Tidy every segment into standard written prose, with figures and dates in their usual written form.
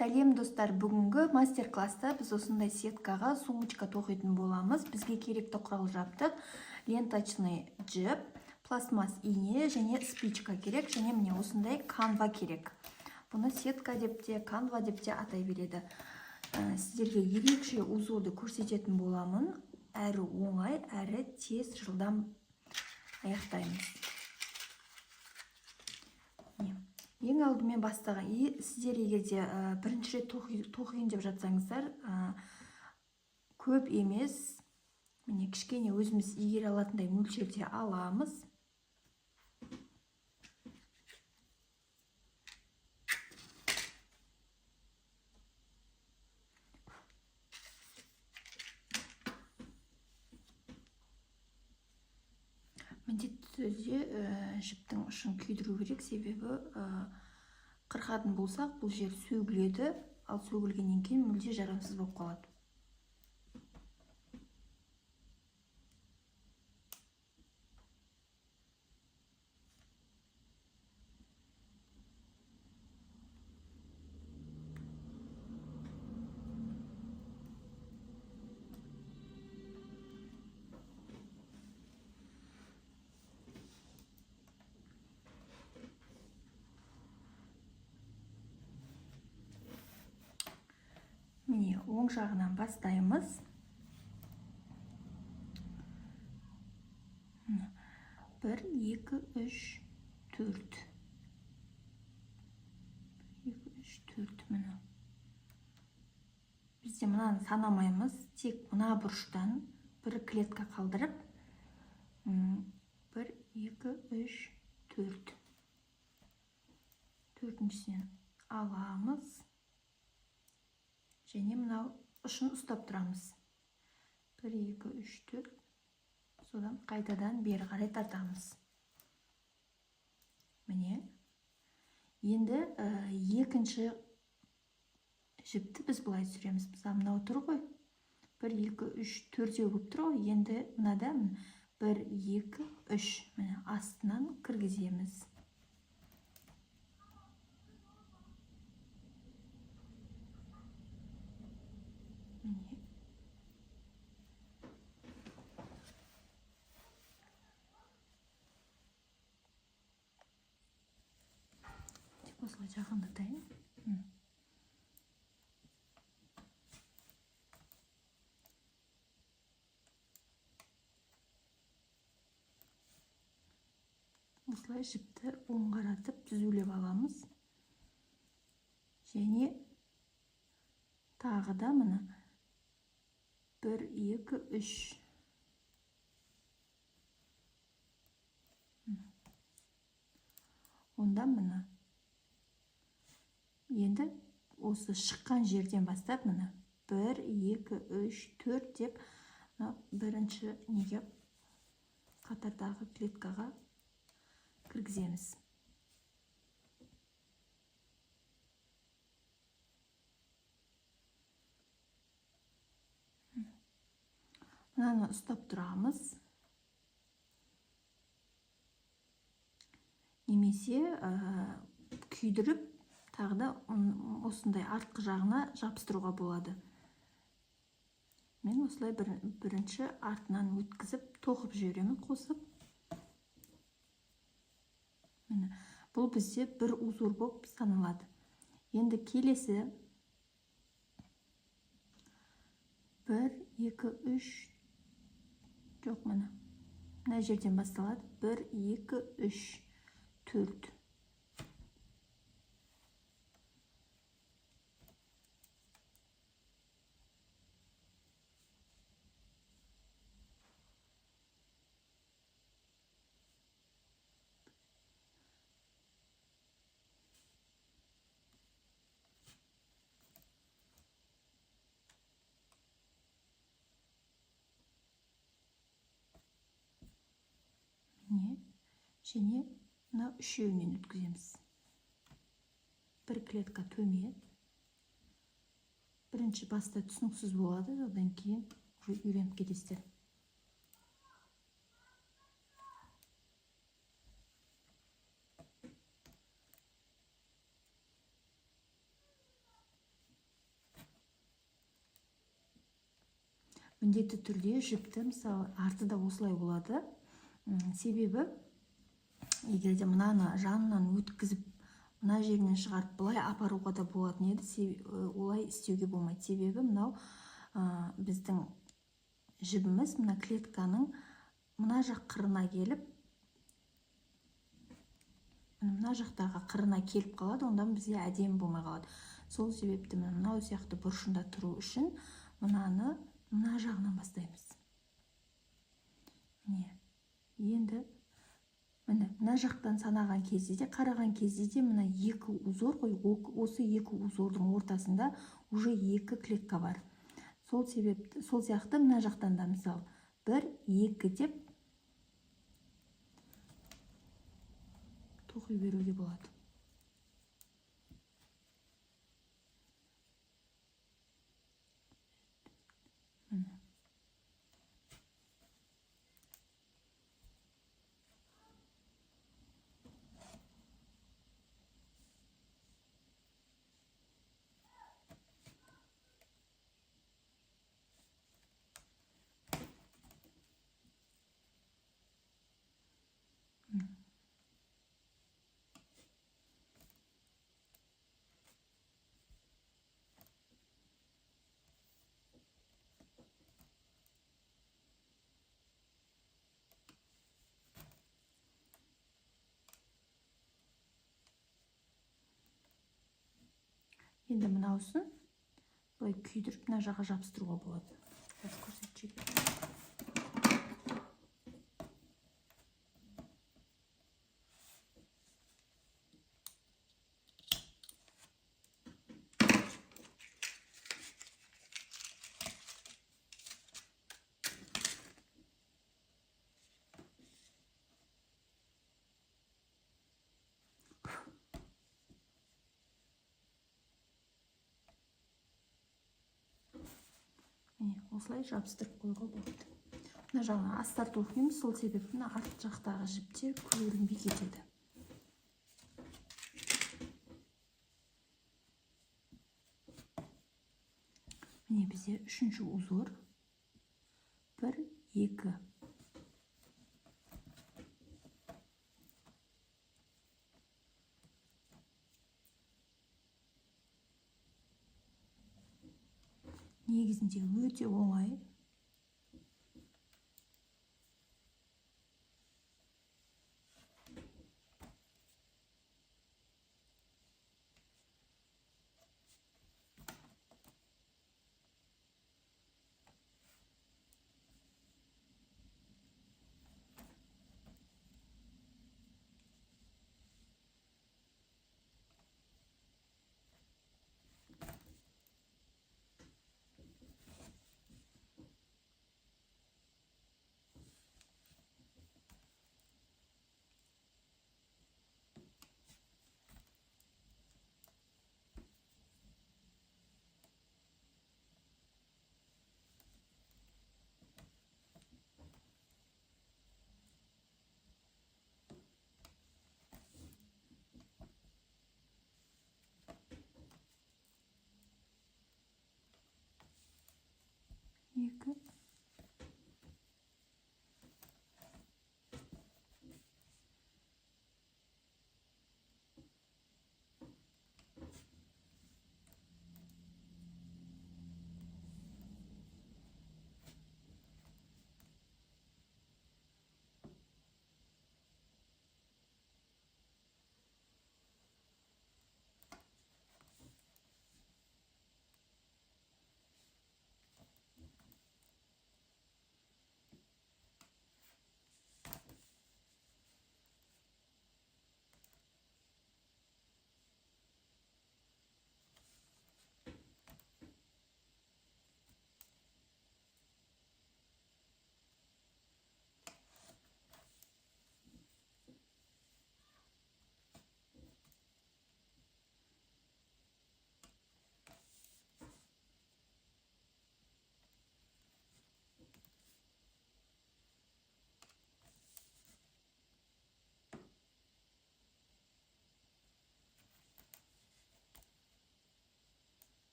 Сәлем достар, бүгінгі мастер-класста біз осындай сеткаға сумочка тоқитын боламыз. Бізге керекті құрал жабдық ленточный жіп, пластмасс ине және спичка керек, және міне осындай канва керек. Бұны сетка деп те, канва деп те атай береді. Сіздерге ерекше узорды көрсететін боламын. Әрі оңай, әрі тез, жылдам аяқтаймыз. Ең алдымен бастаған, сіздер егерде бірінші рет тоқиын деп жатсаңыздар, көп емес, міне кішкене өзіміз игере алатындай мөлшерде аламыз. Міндетті түрде жіптің ұшын күйдіру керек, себебі қырқатын болсақ, бұл жер сөгіледі, ал сөгілгеннен кейін мүлде жарамсыз болып қалады. Міне, оң жағынан бастаймыз. 1, 2, 3, 4. 2, 3, 4 міне. Бізде мынаны санамаймыз, тек мына бұрыштан бір клетка қалдырып, 1, 2, 3, 4. Төртіншісінен аламыз. Және мынау ұшын ұстап тұрамыз. 1, 2, 3, 4. Содан қайтадан бері қарай тартамыз. Міне. Енді екінші жіпті біз бұлай түсіреміз. Мысалы мынау тұр ғой. 1, 2, 3, 4 болып тұр ғой. Енді мынада 1, 2, 3. Міне астынан кіргіземіз. Осылай жақындатайын. Осылай жіпті оң қаратып түзулеп аламыз. Және тағы да мына 1, 2, 3. Онда мына. Енді осы шыққан жерден бастап мына 1, 2, 3, 4 деп бірінші неге қатардағы клеткаға кіргіземіз. Мынаны ұстап тұрамыз. Немесе күйдіріп, тағы да осындай артқы жағына жабыстыруға болады. Мен осылай бірінші артынан өткізіп, тоқып жіберемін қосып. Бұл бізде бір узор болып саналады. Енді келесі 1, 2, 3. Жоқ, мына жерден басталады. 1, 2, 3, 4. Және мына үшеуінен өткіземіз. Бір клетка төмен. Бірінші баста түсініксіз болады, одан кейін үйреніп кетесіздер. міндетті түрде жіпті мысалы артыда осылай болады. Себебі егер де мынаны жанынан өткізіп мына жерінен шығарып былай апаруға да болатын еді, олай істеуге болмайды. Себебі мынау біздің жібіміз мына клетканың мына жақ қырына келіп, мына жақтағы қырына келіп қалады, онда бізге әдемі болмай қалады. Сол себепті мынау сияқты бұрышында тұру үшін мынаны мына жағынан бастаймыз. Енді мына жақтан санаған кезде де, қараған кезде де мына екі узор ғой, осы екі узордың ортасында уже екі клетка бар. Сол сияқты мына жақтан да мысалы 1, 2 деп тоқи беруге болады. Енді мынаусын былай күйдіріп мына жаққа жабыстыруға болады. Көрсетейін. Осылай жабыстырып қоюға болады. Мына жағына астар тоқимыз, сол себепті арт жақтағы жіптер көрінбей кетеді. Міне бізде үшінші узор 1, 2. Негізінде өте оңай. Екі.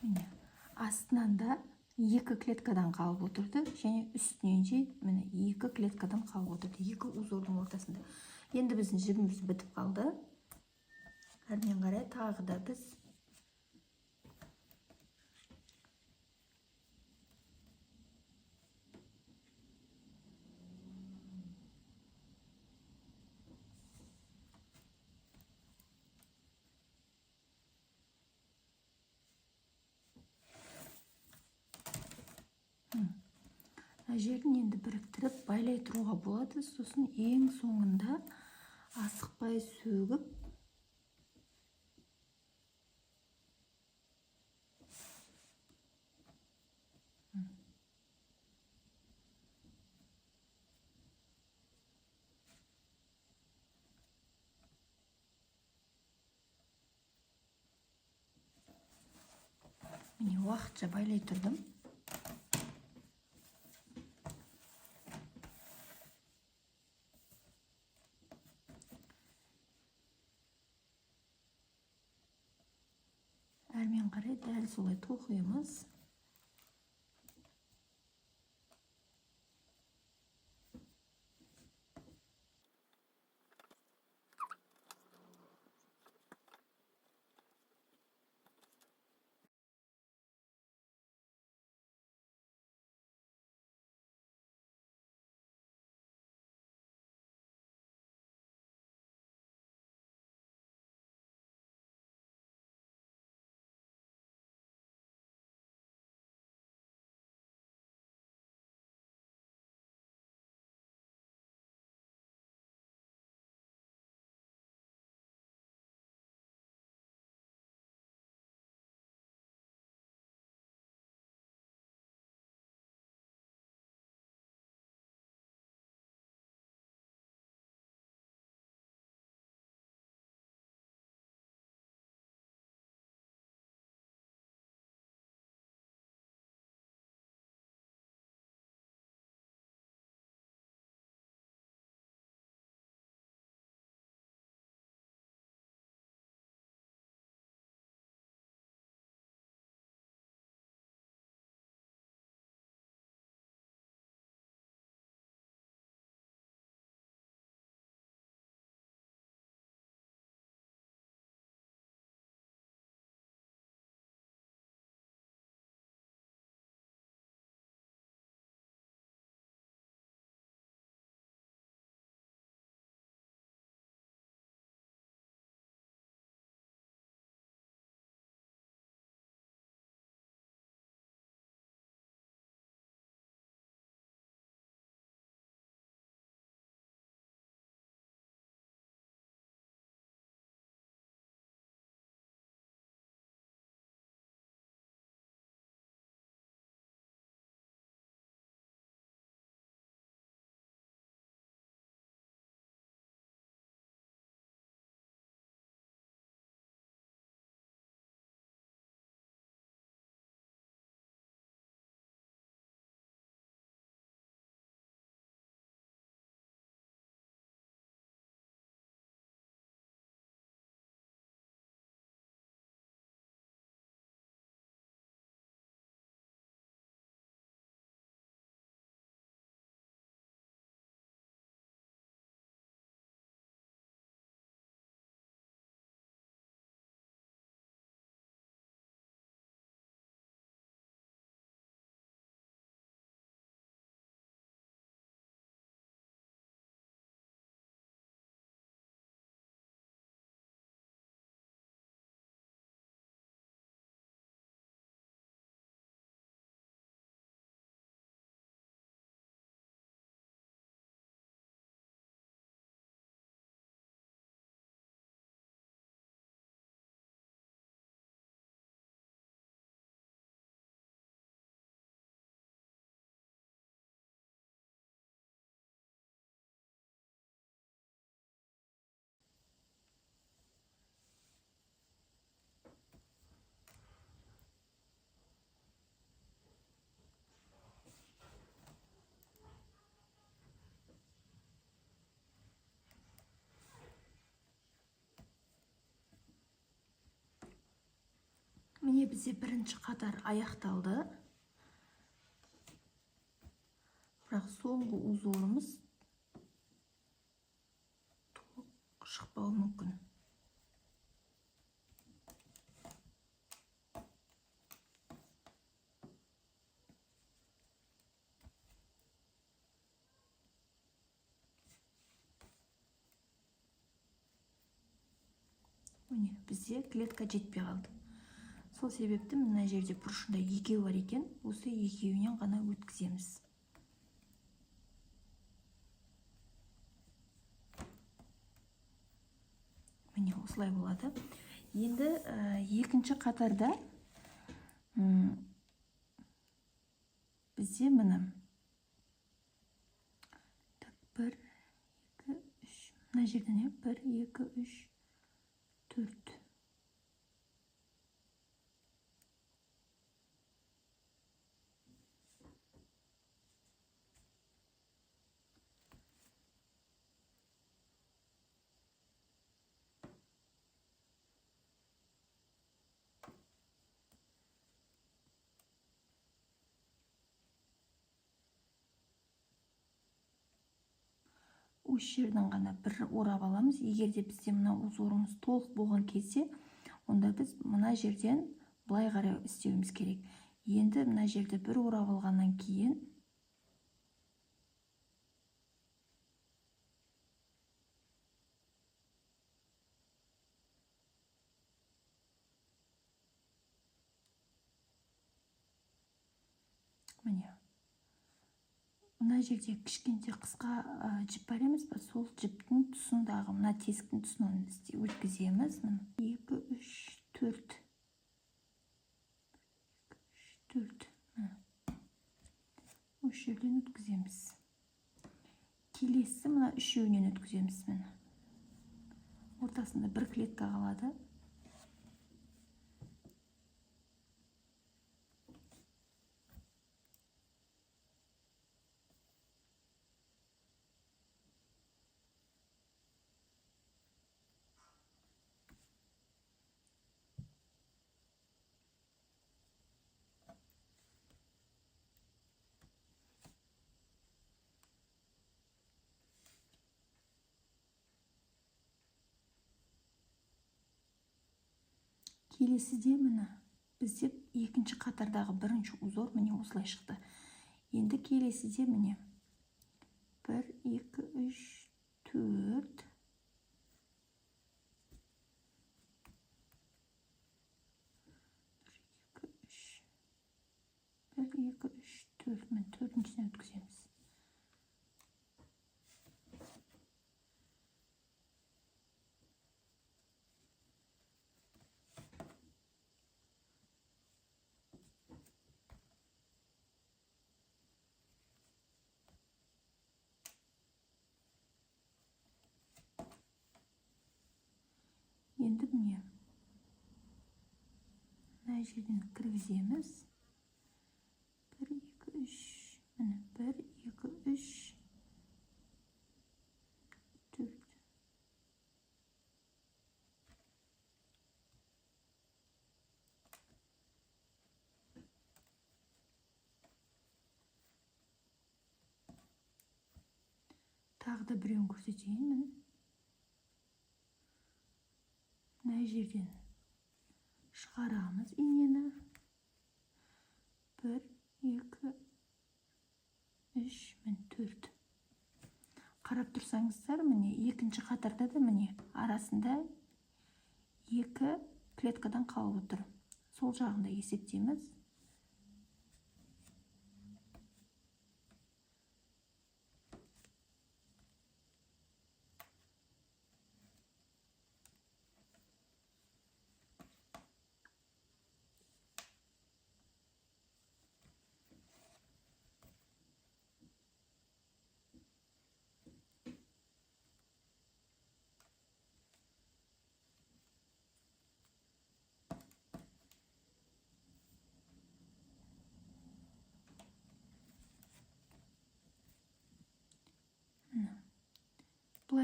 міне астынан да екі клеткадан қалып отырды және үстінен де міне екі клеткадан қалып отырды, екі узордың ортасында. Енді біздің жібіміз бітіп қалды. Әрмен қарай тағы да біз мына жерін енді біріктіріп байлай тұруға болады. Сосын ең соңында асықпай сөгіп міне уақытша байлай тұрдым. Әрмен қарай дәл солай тоқимыз. бізде бірінші қатар аяқталды. Бірақ соңғы узорымыз толық шықпауы мүмкін. Міне, бізде клетка жетпей қалды. Сол себепті мына жерде бұрышында екеу бар екен, осы екеуінен ғана өткіземіз. Міне, осылай болады. Енді екінші қатарда бізде міне 1, 2, 3, мына жерден 1, 2, 3, 4. Осы жерден ғана бір орап аламыз. Егер де бізде мына узорымыз толық болған кезде, онда біз мына жерден былай қарай істеуіміз керек. Енді мына жерде бір орап алғаннан кейін міне мына жерде кішкентай қысқа жіп бар емес пе, сол жіптің тұсындағы мына тесіктің тұсынан өткіземіз. 2, 3, 4. 4. Осы жерден өткіземіз. Келесі мына үшеуінен өткіземіз. Ортасында бір клетка қалады. Келесіде міне бізде екінші қатардағы бірінші узор міне осылай шықты. Енді келесіде міне 1, 2, 3, 4. 1, 2, 3, 4. Мен төртіншісіне өткіземіз. Енді міне мына жерден кіргіземіз. 1, 2, 3. Міне 1, 2, 3, 4. Тағы да біреуін көрсетейін. Мына жерден шығарамыз инені. 1, 2, 3, 4. Қарап тұрсаңыздар, міне екінші қатарда да міне арасында 2 клеткадан қалып отыр. Сол жағында есептейміз.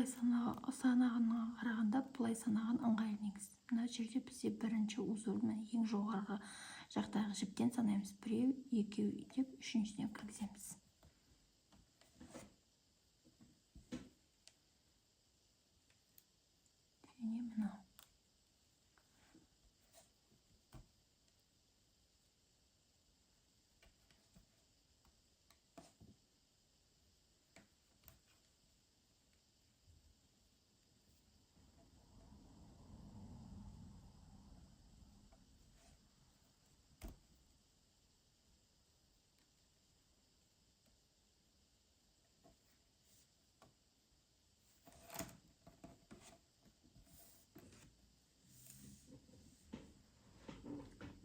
былай санағанға қарағанда былай санаған ыңғайлы негізі. Мына жерде бізде бірінші узор, ең жоғарғы жақтағы жіптен санаймыз. Біреу, екеу деп үшіншіден кіргіземіз. Және мынау.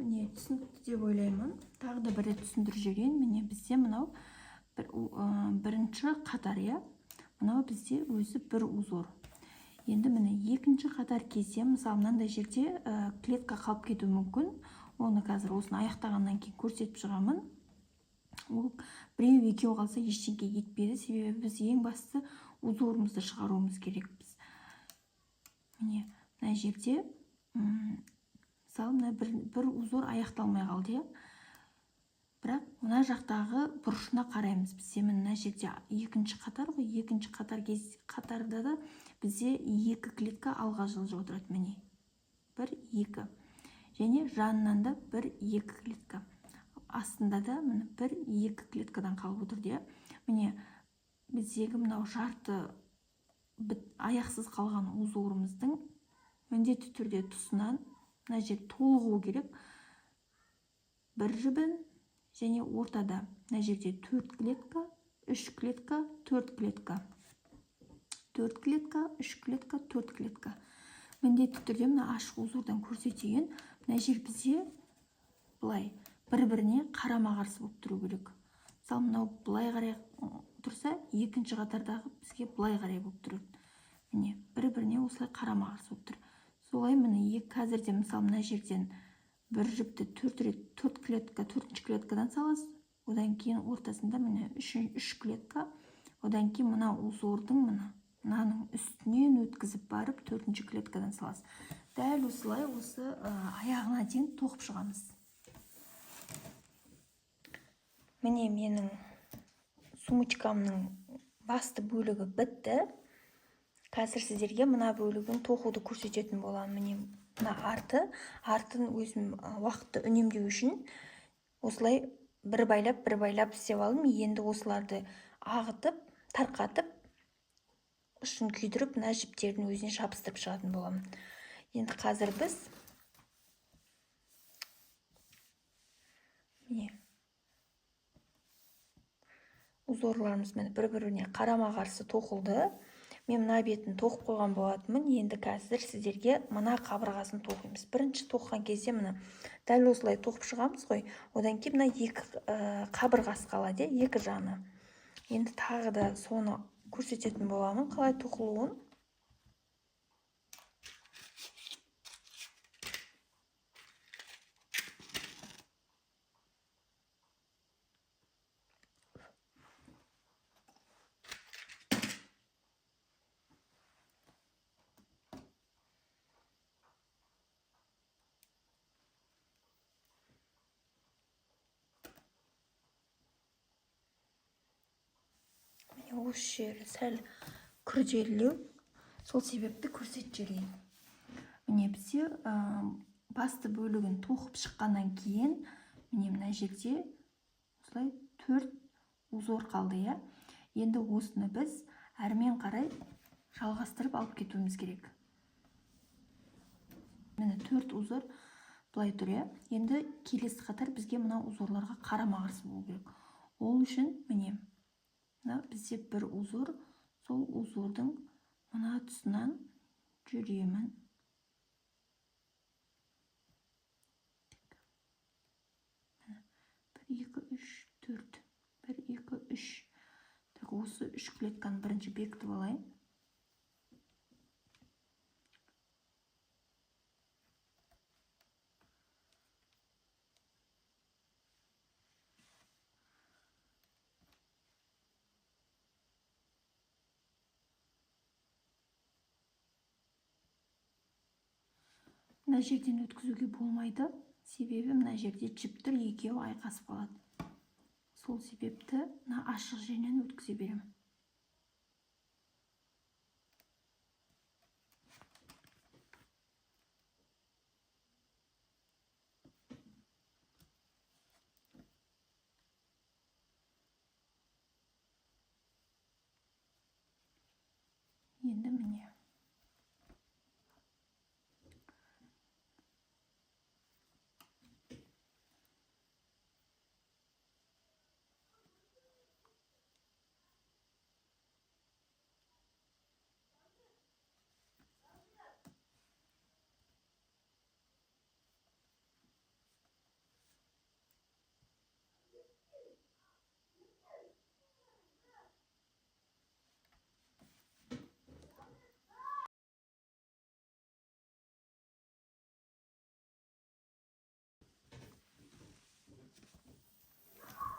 Міне түсінікті деп ойлаймын. Тағы да бір рет түсіндіріп жіберейін. Міне бізде мынау бірінші қатар, мынау бізде өзі бір узор. Енді міне екінші қатар кезде, мысалы мынандай жерде клетка қалып кетуі мүмкін. Оны қазір осыны аяқтағаннан кейін көрсетіп шығамын. Ол біреу екеу қалса ештеңе етпейді, себебі біз ең басты узорымызды шығаруымыз керекпіз. Міне мына жерде мысалы мына бір узор аяқталмай қалды, бірақ мына жақтағы бұрышына қараймыз. Бізде мына жерде екінші қатар ғой, екінші қатарда да бізде екі клетка алға жылжып отырады. Міне бір, екі, және жанынан да бір, екі клетка, астында да міне бір, екі клеткадан қалып отыр. Міне біздегі мынау жарты аяқсыз қалған узорымыздың міндетті түрде тұсынан мына жер толығу керек. Бір жібін және ортада мына жерде 4 клетка, 3 клетка, 4 клетка. 4 клетка, 3 клетка, 4 клетка. Міндетті түрде мына ашық узордан көрсетейін. Мына жер бізде былай бір-біріне қарама-қарсы болып тұру керек. Мысалы мынау былай қарай тұрса, екінші қатардағы бізге былай қарай болып тұрады. Міне бір-біріне осылай қарама-қарсы болып тұр. Солай міне қазірде мысалы мына жерден бір жіпті 4 клетка, 4-ші клеткадан саласыз. Одан кейін ортасында міне 3 клетка. Одан кейін мына узордың мынаның үстінен өткізіп барып 4-ші клеткадан саласыз. Дәл осылай осы аяғына дейін тоқып шығамыз. Міне менің сумочкамның басты бөлігі бітті. Қазір сіздерге мына бөлігін тоқуды көрсететін боламын. Міне мына артын өзім уақытты үнемдеу үшін осылай бір байлап істеп алдым. Енді осыларды ағытып, тарқатып, ұшын күйдіріп, мына жіптердің өзіне жабыстырып шығатын боламын. Енді қазір біз міне узорларымыз бір-біріне қарама-қарсы тоқылды. Мен мына бетін тоқып қойған болатынмын. Енді қазір сіздерге мына қабырғасын тоқимыз. Бірінші тоққан кезде мына дәл осылай тоқып шығамыз ғой. Одан кейін мына екі қабырғасы қалады, екі жаны. Енді тағы да соны көрсететін боламын, қалай тоқылуын. Осы жері сәл күрделілеу, сол себепті көрсетіп жіберейін. Міне бізде басты бөлігін тоқып шыққаннан кейін міне мына жерде осылай 4 узор қалды. Енді осыны біз әрмен қарай жалғастырып алып кетуіміз керек. Міне 4 узор былай тұр. Енді келесі қатар бізге мына узорларға қарама-қарсы болу керек. Ол үшін міне бізде бір узор, сол узордың мына тұсынан жүремін. 1, 2, 3, 4. 1, 2, 3. Осы 3 клетканы бірінші бекітіп алайын. мына жерден өткізуге болмайды, себебі мына жерде жіптер екеуі айқасып қалады. Сол себепті мына ашық жерінен өткізе беремін. Енді міне.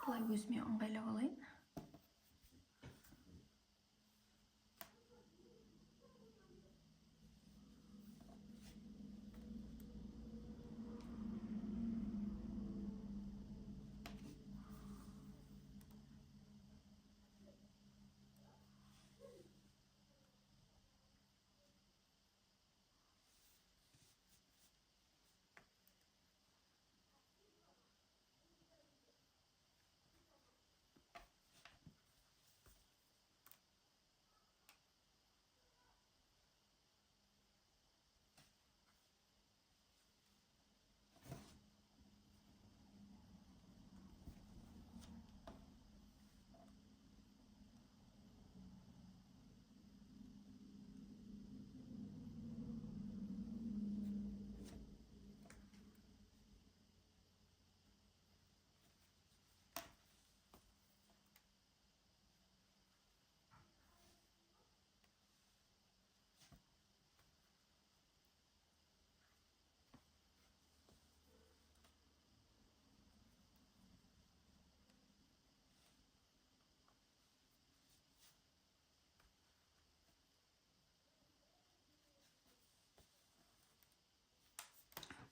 Бұлай өзіме ыңғайлап алайын.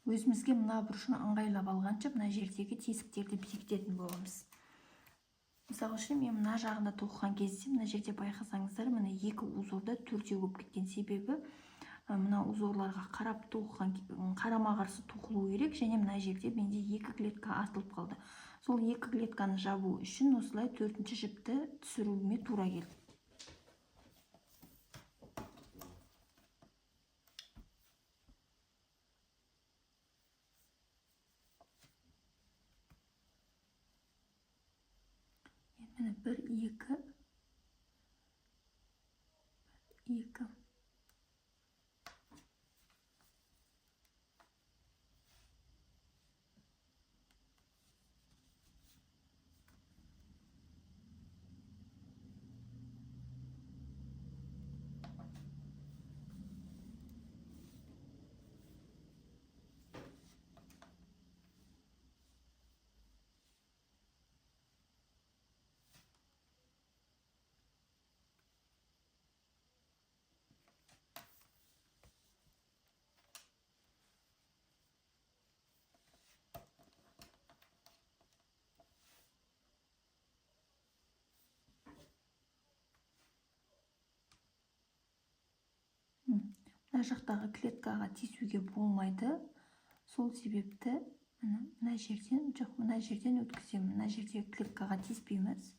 Өзімізге мына бұрышын ыңғайлап алғанша мына жердегі тесіктерді бекітетін боламыз. Мысалы үшін мен мына жағында тоқыған кезде мына жерде байқасаңыздар, міне екі узорда төртеу болып кеткен. Себебі мына узорларға қарап тоқыған, қарама қарсы тоқылу керек, және мына жерде менде екі клетка артылып қалды. Сол екі клетканы жабу үшін осылай төртінші жіпті түсіруіме тура келді. Міне бір, екі. Мына жақтағы клеткаға тесуге болмайды. Сол себепті мына жерден, жоқ, мына жерден өткіземін. Мына жердегі клеткаға теспейміз.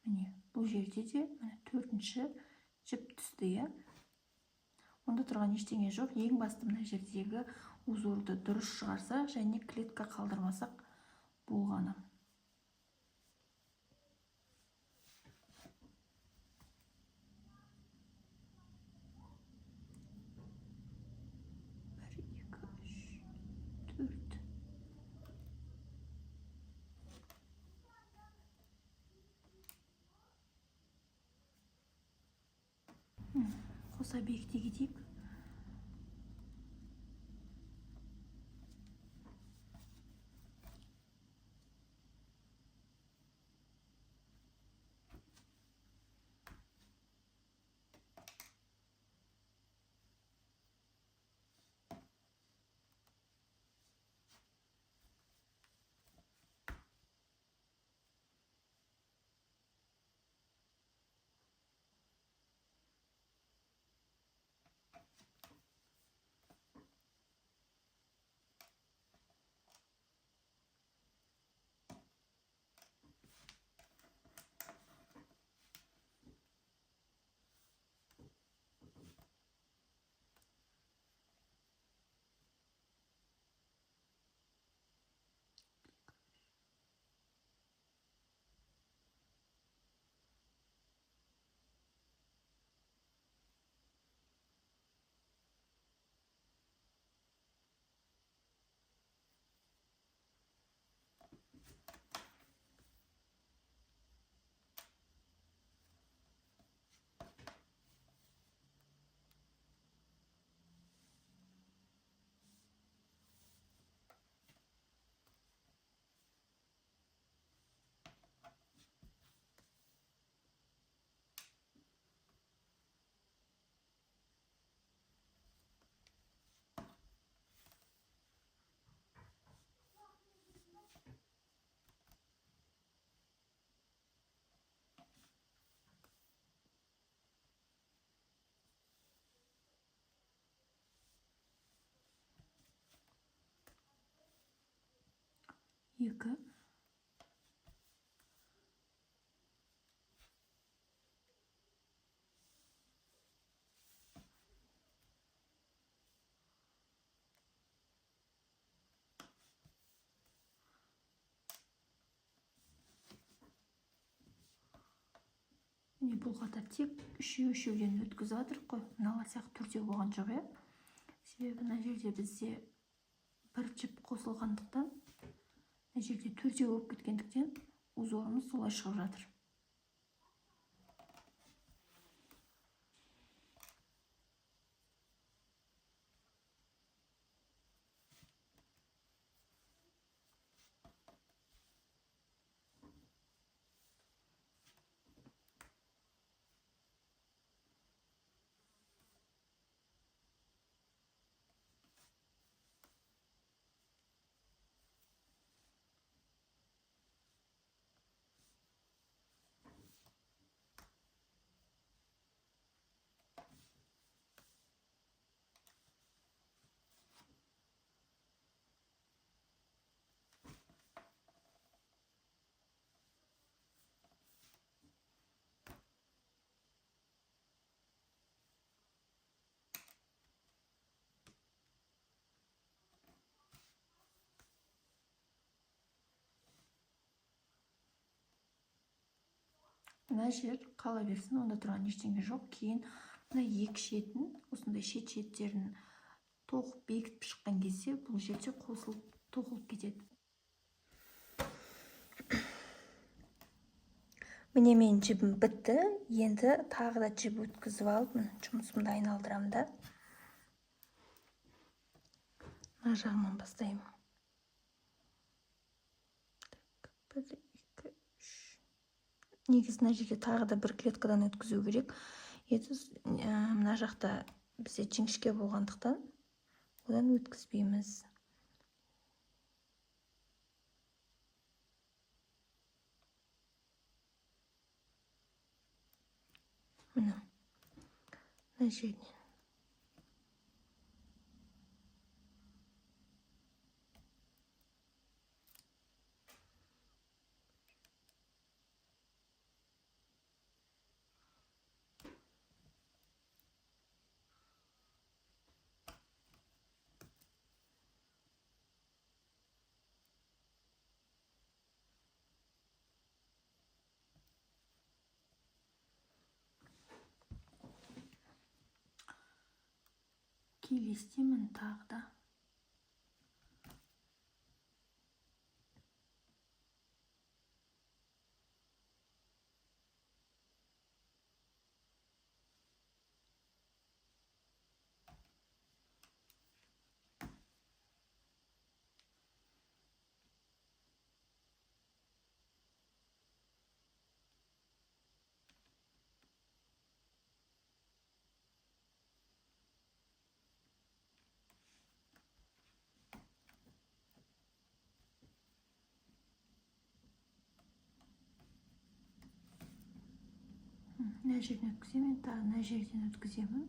Міне, бұл жерде де төртінші жіп түсті, иә. Онда тұрған ештеңе жоқ. Ең басты мына жердегі узорды дұрыс шығарсақ және клетка қалдырмасақ болғаны. Бір, екі, үш, төрт. Қоса бекіте кетейік. 2. Міне бұл қатар тек үшеуден өткізіп жатырмық қой. Мынала сияқты төртеу болған жоқ, иә. Себебі мына жерде бізде бір жіп қосылғандықтан, мына жерде төртеу болып кеткендіктен узорымыз солай шығып жатыр. Мына жер қала берсін, онда тұрған ештеңе жоқ. Кейін мына екі шетін, осындай шеттерін тоқып бекітіп шыққан кезде бұл жерде қосылып тоқылып кетеді. Міне мен жібім бітті. Енді тағы да жіп өткізіп алып, жұмысымды айналдырамын да. Мына жағынан бастаймын. Негізі мына жерге тағы да бір клеткадан өткізу керек. Мына жақта бізде жіңішке болғандықтан одан өткізбейміз. Мына жерден. Келестемін тағы да. Мына жерден өткіземін, тағы мына жерден өткіземін.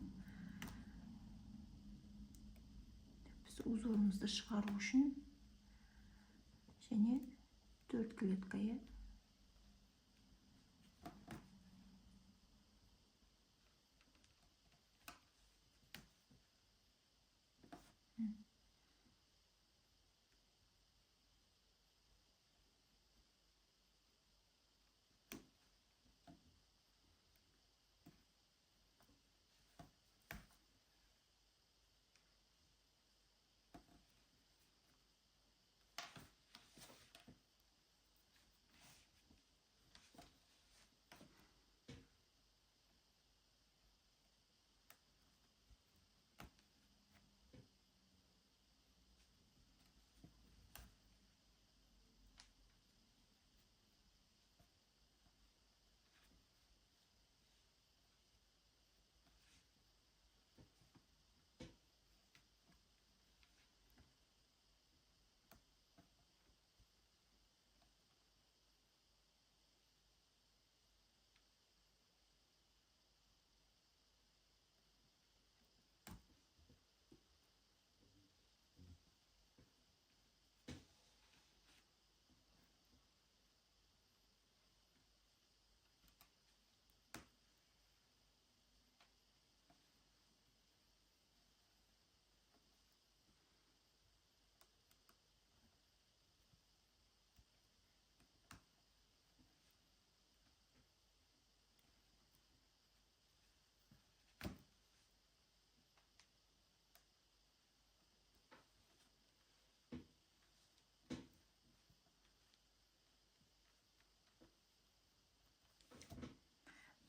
Біз узорымызды шығару үшін және 4 клетка, иә.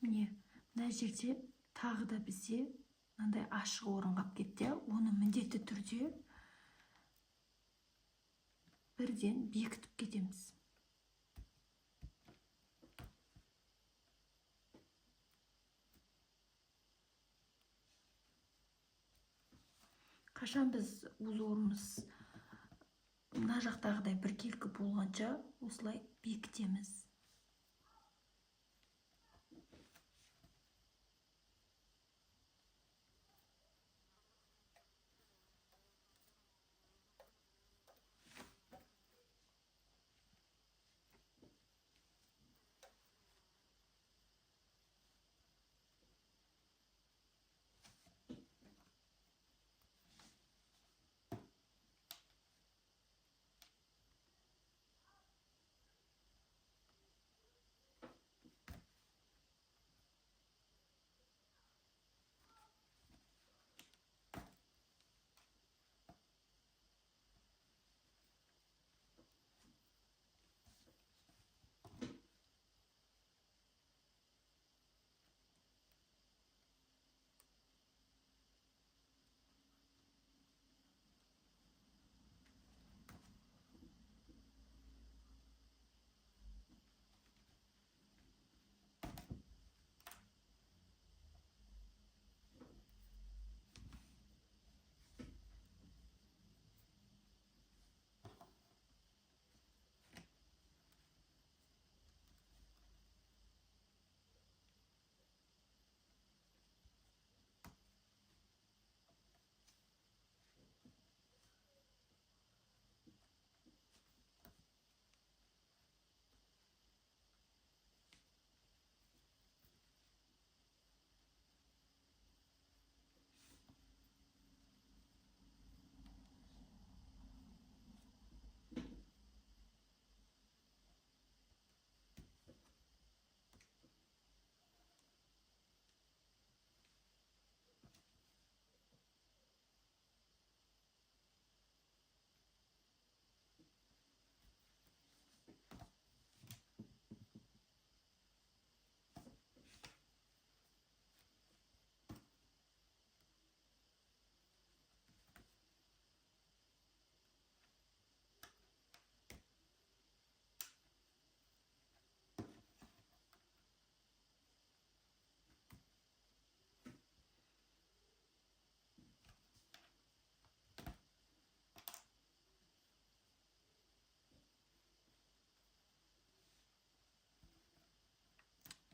міне мына жерде тағы да бізде мынандай ашық орын қалып кетті. Оны міндетті түрде бірден бекітіп кетеміз. Қашан біз узорымыз мына жақтағыдай біркелкі болғанша осылай бекітеміз.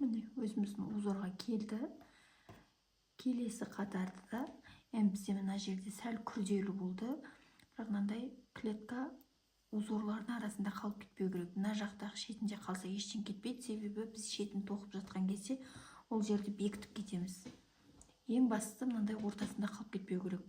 Міне өзіміздің узорға келді. Келесі қатарды да бізде мына жерде сәл күрделі болды. Бірақ мынандай клетка узорлардың арасында қалып кетпеу керек. Мына жақтағы шетінде қалса ештеңе кетпейді, себебі біз шетін тоқып жатқан кезде ол жерді бекітіп кетеміз. Ең бастысы мынандай ортасында қалып кетпеу керек.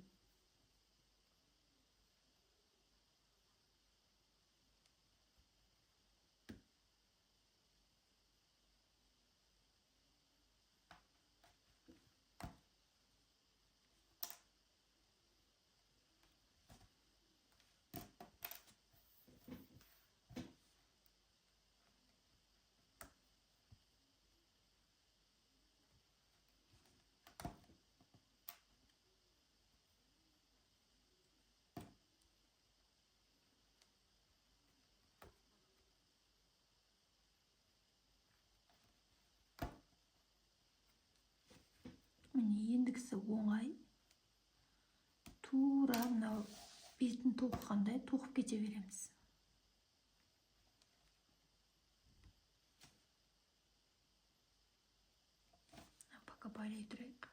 Міне ендігісі оңай. Тура мынау бетін тоқығандай тоқып кете береміз. Пока байлай тұрайық.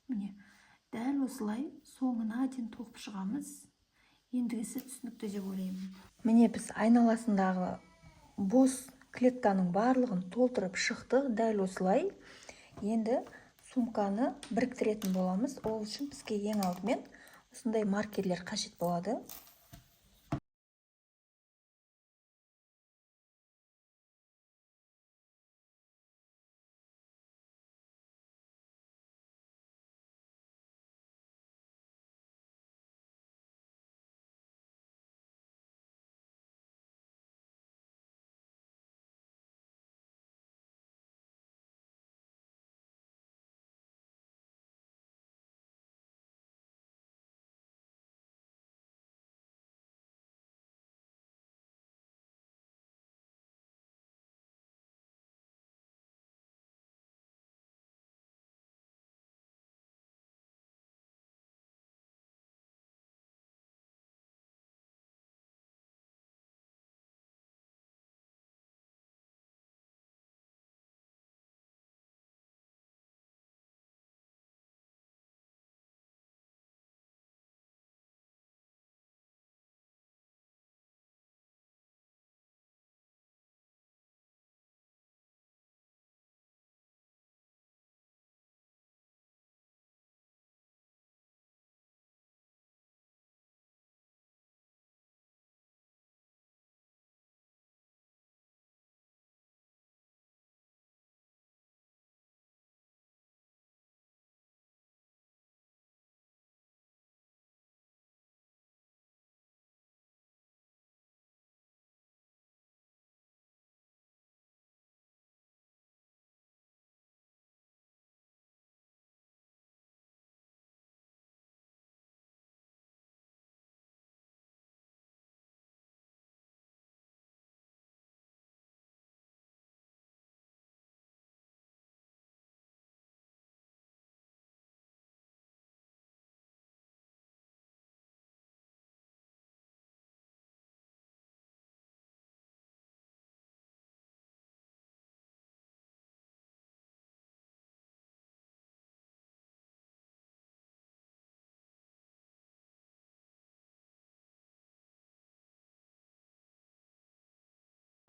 Міне, дәл осылай соңына дейін тоқып шығамыз. Ендігісі түсінікті деп ойлаймын. Міне біз айналасындағы бос клетканың барлығын толтырып шықтық, дәл осылай. Енді сумканы біріктіретін боламыз. Ол үшін бізге ең алдымен осындай маркерлер қажет болады.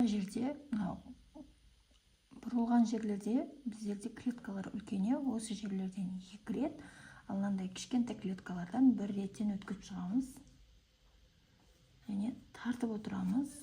Жерде, бұрылған жерлерде біздерде клеткалар үлкене, осы жерлерден 2 рет, ал мынандай кішкентай клеткалардан 1 реттен өткізіп шығамыз. Және тартып отырамыз.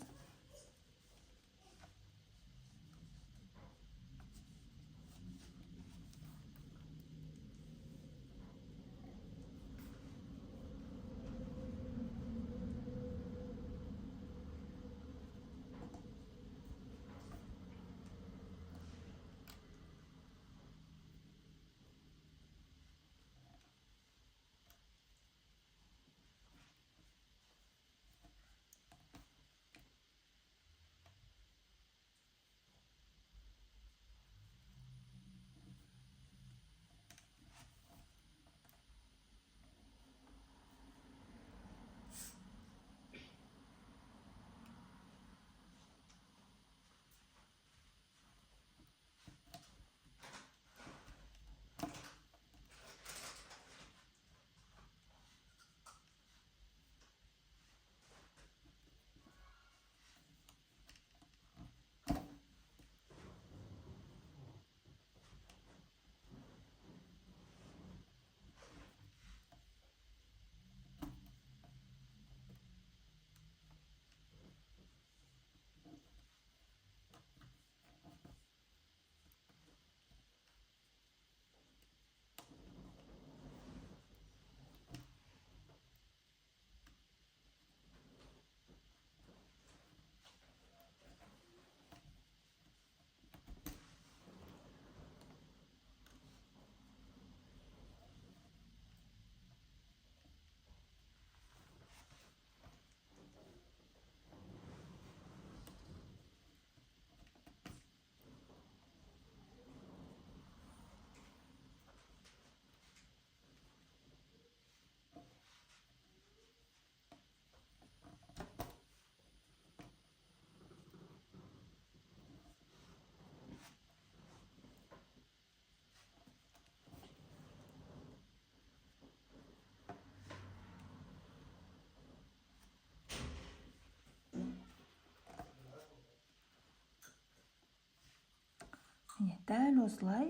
міне дәл осылай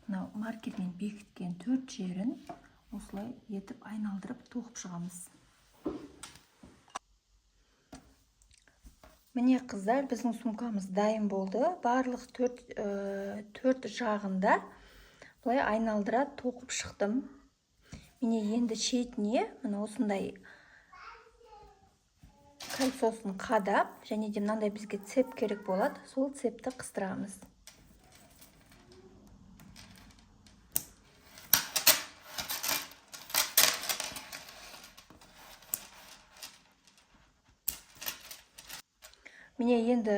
мынау маркермен бекіткен 4 жерін осылай етіп айналдырып тоқып шығамыз. Міне қыздар, біздің сумкамыз дайын болды. Барлық 4 жағында бұлай айналдыра тоқып шықтым. Міне енді шетіне мына осындай кольцосын қадап, және де мынандай бізге цеп керек болады. Сол цепті қыстырамыз. Міне енді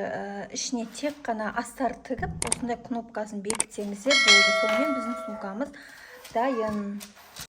ішіне тек қана астар тігіп, осындай кнопкасын бекітсеңіздер болды. Сонымен біздің сумкамыз дайын.